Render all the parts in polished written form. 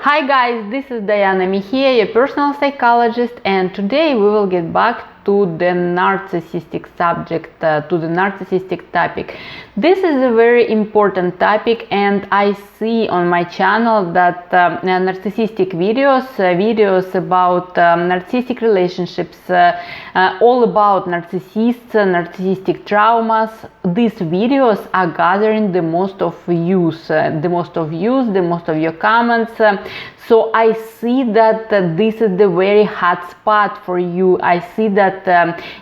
Hi guys, this is Mejia, your personal psychologist, and today we will get back to the narcissistic subject, to the narcissistic topic. This is a very important topic, and I see on my channel that narcissistic videos about narcissistic relationships, all about narcissists, narcissistic traumas, these videos are gathering the most of views, the most of your comments. So I see that this is the very hot spot for you. I see that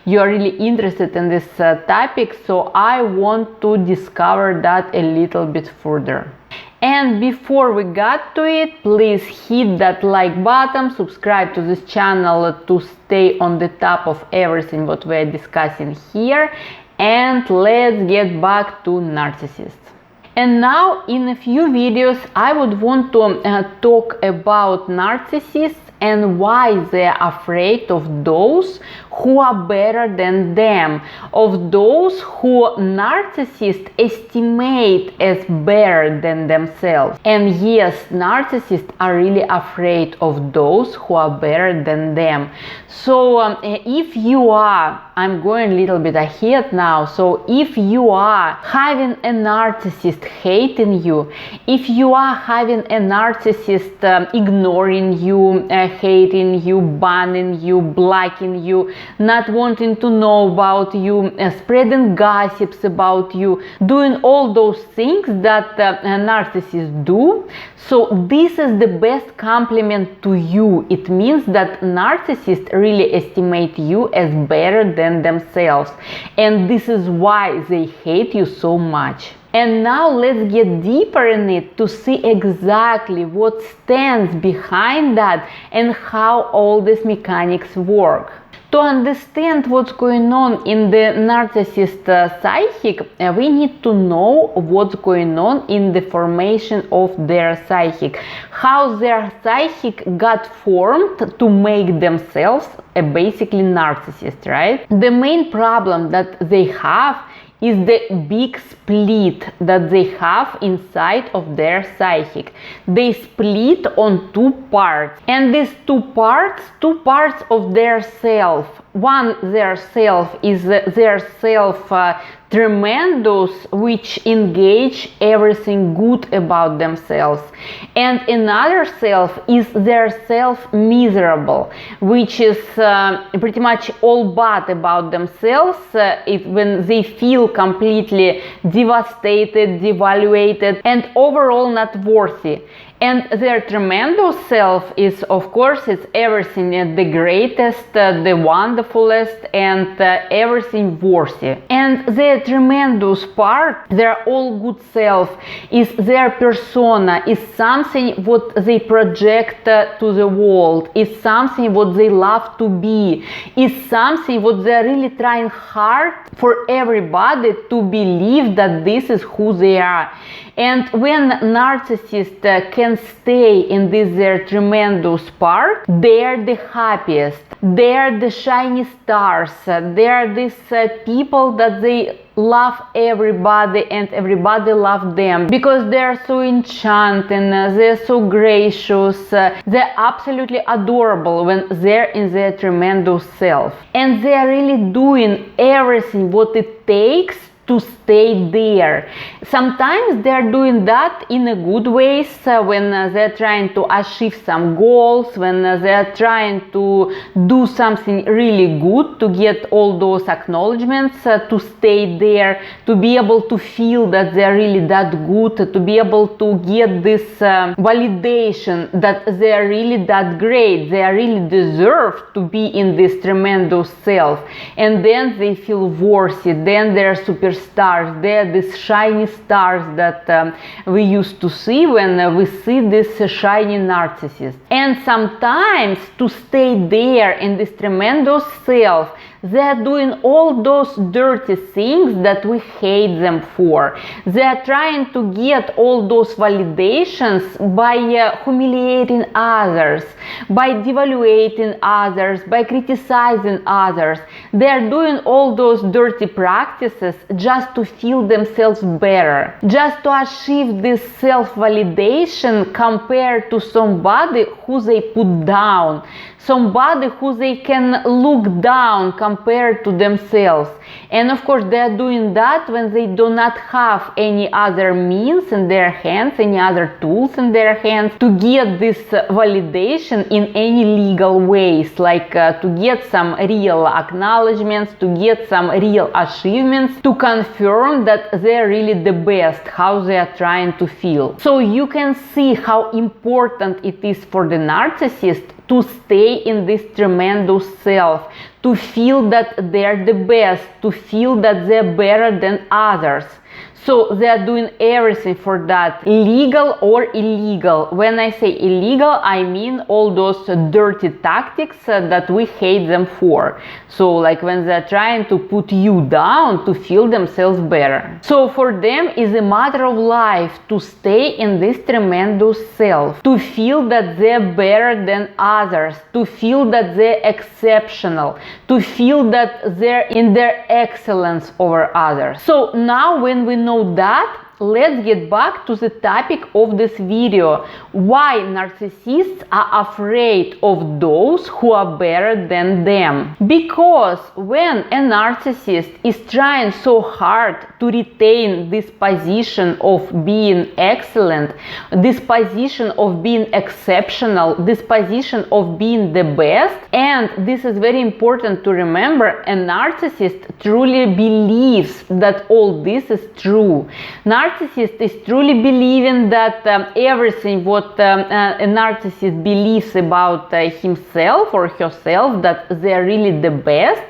you are really interested in this topic, so I want to discover that a little bit further. And before we got to it, please hit that like button, subscribe to this channel to stay on the top of everything what we are discussing here, and let's get back to narcissists. And now in a few videos I would want to talk about narcissists and why they are afraid of those who are better than them, of those who narcissists estimate as better than themselves. And yes, narcissists are really afraid of those who are better than them. So if you are, I'm going a little bit ahead now, so if you are having a narcissist hating you, if you are having a narcissist ignoring you, hating you, banning you, blocking you, not wanting to know about you, spreading gossips about you, doing all those things that narcissists do, so this is the best compliment to you. It means that narcissists really estimate you as better than themselves, and this is why they hate you so much. And now let's get deeper in it to see exactly what stands behind that and how all these mechanics work. To understand what's going on in the narcissist psychic, we need to know what's going on in the formation of their psychic, how their psychic got formed to make themselves a basically narcissist, right? The main problem that they have is the big split that they have inside of their psychic. They split on two parts, and these two parts of their self. One, their self is their self tremendous, which engage everything good about themselves, and another self is their self miserable, which is pretty much all bad about themselves. When they feel completely devastated, devaluated, and overall not worthy. And their tremendous self is, of course, it's everything, the greatest, the wonderfulest, and everything worthy. And their tremendous part, their all good self, is their persona, is something what they project to the world, is something what they love to be, is something what they're really trying hard for everybody to believe that this is who they are. And when narcissists can stay in this their tremendous part, they're the happiest, they're the shiny stars, they're these people that they love everybody and everybody loves them because they're so enchanting, they're so gracious, they're absolutely adorable when they're in their tremendous self. And they're really doing everything what it takes to stay there. Sometimes they're doing that in a good ways, when they're trying to achieve some goals, when they're trying to do something really good to get all those acknowledgements, to stay there, to be able to feel that they're really that good, to be able to get this validation that they're really that great, they really deserve to be in this tremendous self, and then they feel worthy, then they're superstars, they're these shiny stars that we used to see when we see this shiny narcissist. And sometimes to stay there in this tremendous self, They are doing all those dirty things that we hate them for. They are trying to get all those validations by humiliating others, by devaluating others, by criticizing others. They are doing all those dirty practices just to feel themselves better, just to achieve this self-validation compared to somebody who they put down, somebody who they can look down compared to themselves. And of course they are doing that when they do not have any other means in their hands, any other tools in their hands to get this validation in any legal ways, like to get some real acknowledgements, to get some real achievements, to confirm that they're really the best, how they are trying to feel. So you can see how important it is for the narcissist to stay in this tremendous self, to feel that they're the best, to feel that they're better than others. So they are doing everything for that, legal or illegal. When I say illegal, I mean all those dirty tactics that we hate them for. So like when they're trying to put you down to feel themselves better. So for them it's a matter of life to stay in this tremendous self, to feel that they're better than others, to feel that they're exceptional, to feel that they're in their excellence over others. So now when we know that, let's get back to the topic of this video. Why narcissists are afraid of those who are better than them? Because when a narcissist is trying so hard to retain this position of being excellent, this position of being exceptional, this position of being the best, and this is very important to remember, a narcissist truly believes that all this is true. Narcissist is truly believing that everything what a narcissist believes about himself or herself, that they are really the best,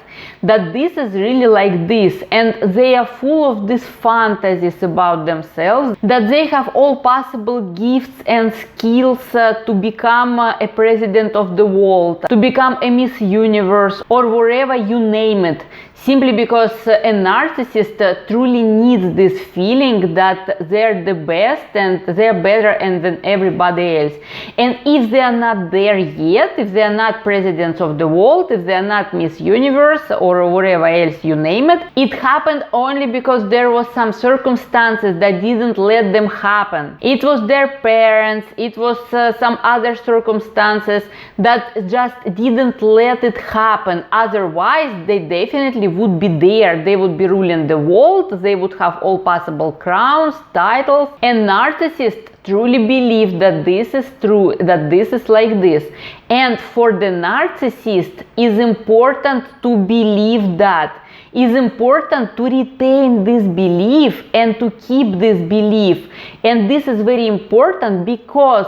that this is really like this, and they are full of these fantasies about themselves, that they have all possible gifts and skills to become a president of the world, to become a Miss Universe, or wherever you name it, simply because a narcissist truly needs this feeling that they're the best and they're better than everybody else. And if they are not there yet, if they are not presidents of the world, if they are not Miss Universe or whatever else you name it, it happened only because there was some circumstances that didn't let them happen. It was their parents, it was some other circumstances that just didn't let it happen. Otherwise they definitely would be there, they would be ruling the world, they would have all possible crowns, titles, and narcissists truly believe that this is true, that this is like this. And for the narcissist, it's important to believe that. It's important to retain this belief and to keep this belief. And this is very important because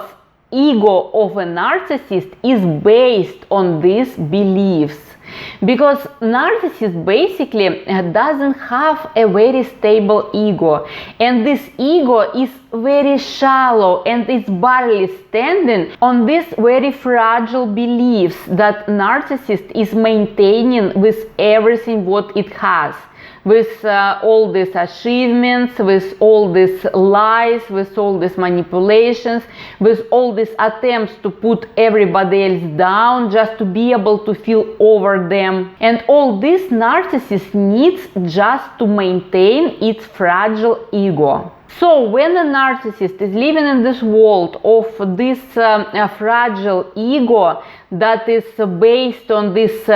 ego of a narcissist is based on these beliefs. Because narcissist basically doesn't have a very stable ego, and this ego is very shallow and it's barely standing on these very fragile beliefs that narcissist is maintaining with everything what it has. With all these achievements, with all these lies, with all these manipulations, with all these attempts to put everybody else down just to be able to feel over them. And all this narcissist needs just to maintain its fragile ego. So when a narcissist is living in this world of this fragile ego that is based on this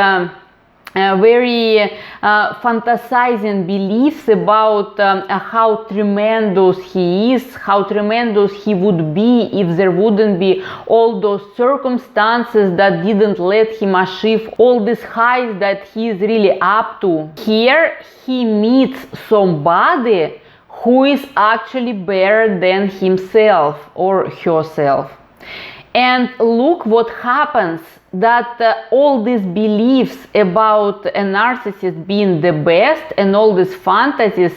very fantasizing beliefs about how tremendous he is, how tremendous he would be if there wouldn't be all those circumstances that didn't let him achieve all these highs that he is really up to. Here he meets somebody who is actually better than himself or herself. And look what happens, that all these beliefs about a narcissist being the best and all these fantasies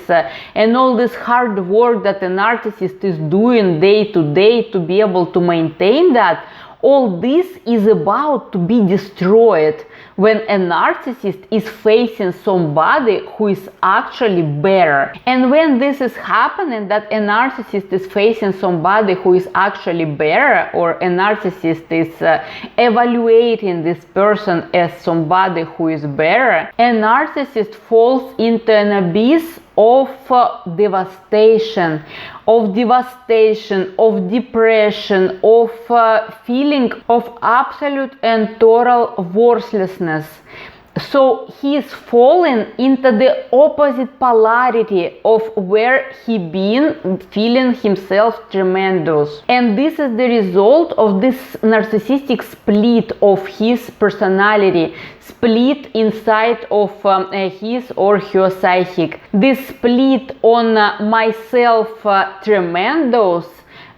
and all this hard work that a narcissist is doing day to day to be able to maintain that, All this is about to be destroyed when a narcissist is facing somebody who is actually better. And when this is happening, that a narcissist is facing somebody who is actually better, or a narcissist is evaluating this person as somebody who is better, a narcissist falls into an abyss of devastation, of depression, of feeling of absolute and total worthlessness. So he is falling into the opposite polarity of where he been feeling himself tremendous. And this is the result of this narcissistic split of his personality, split inside of his or her psychic. This split on myself tremendous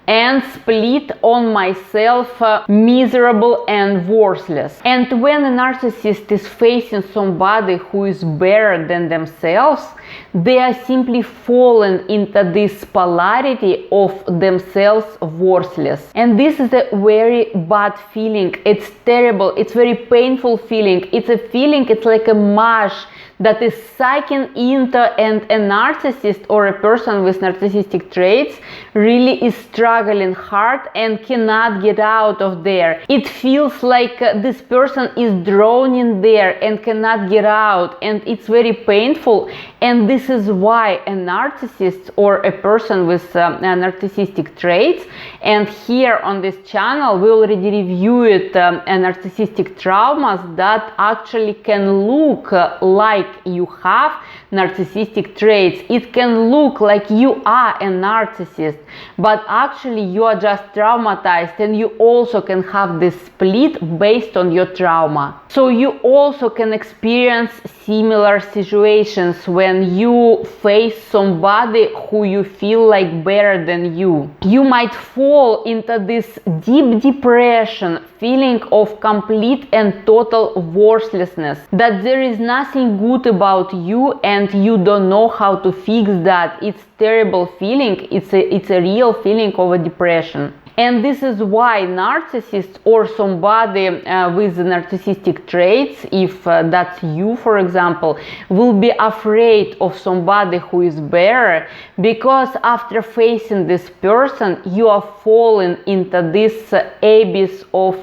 and split on myself miserable and worthless. And when a narcissist is facing somebody who is better than themselves, they are simply fallen into this polarity of themselves worthless. And this is a very bad feeling. It's terrible. It's very painful feeling. It's a feeling, it's like a mash that is sucking into, and a narcissist or a person with narcissistic traits really is struggling hard and cannot get out of there. It feels like this person is drawn in there and cannot get out, and it's very painful. And this is why a narcissist or a person with narcissistic traits, and here on this channel we already reviewed narcissistic traumas that actually can look like you have narcissistic traits. It can look like you are a narcissist, but actually you are just traumatized, and you also can have this split based on your trauma. So you also can experience similar situations when you face somebody who you feel like better than you. You might fall into this deep depression, feeling of complete and total worthlessness, that there is nothing good about you and you don't know how to fix that. It's terrible feeling. It's a real feeling of a depression. And this is why narcissists or somebody with narcissistic traits, if that's you, for example, will be afraid of somebody who is better, because after facing this person, you are falling into this abyss of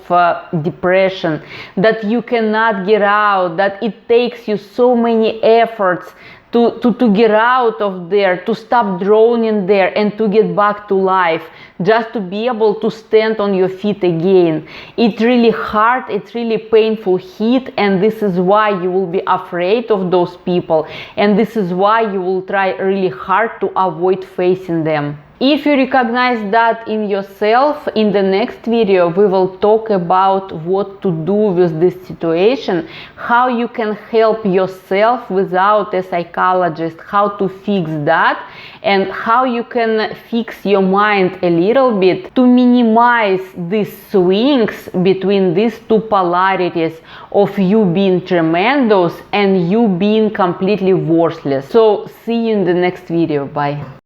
depression that you cannot get out, that it takes you so many efforts to get out of there, to stop drowning there, and to get back to life, just to be able to stand on your feet again. It's really hard, it's really painful hit, and this is why you will be afraid of those people, and this is why you will try really hard to avoid facing them. If you recognize that in yourself, in the next video we will talk about what to do with this situation, how you can help yourself without a psychologist, how to fix that, and how you can fix your mind a little bit to minimize these swings between these two polarities of you being tremendous and you being completely worthless. So see you in the next video. Bye.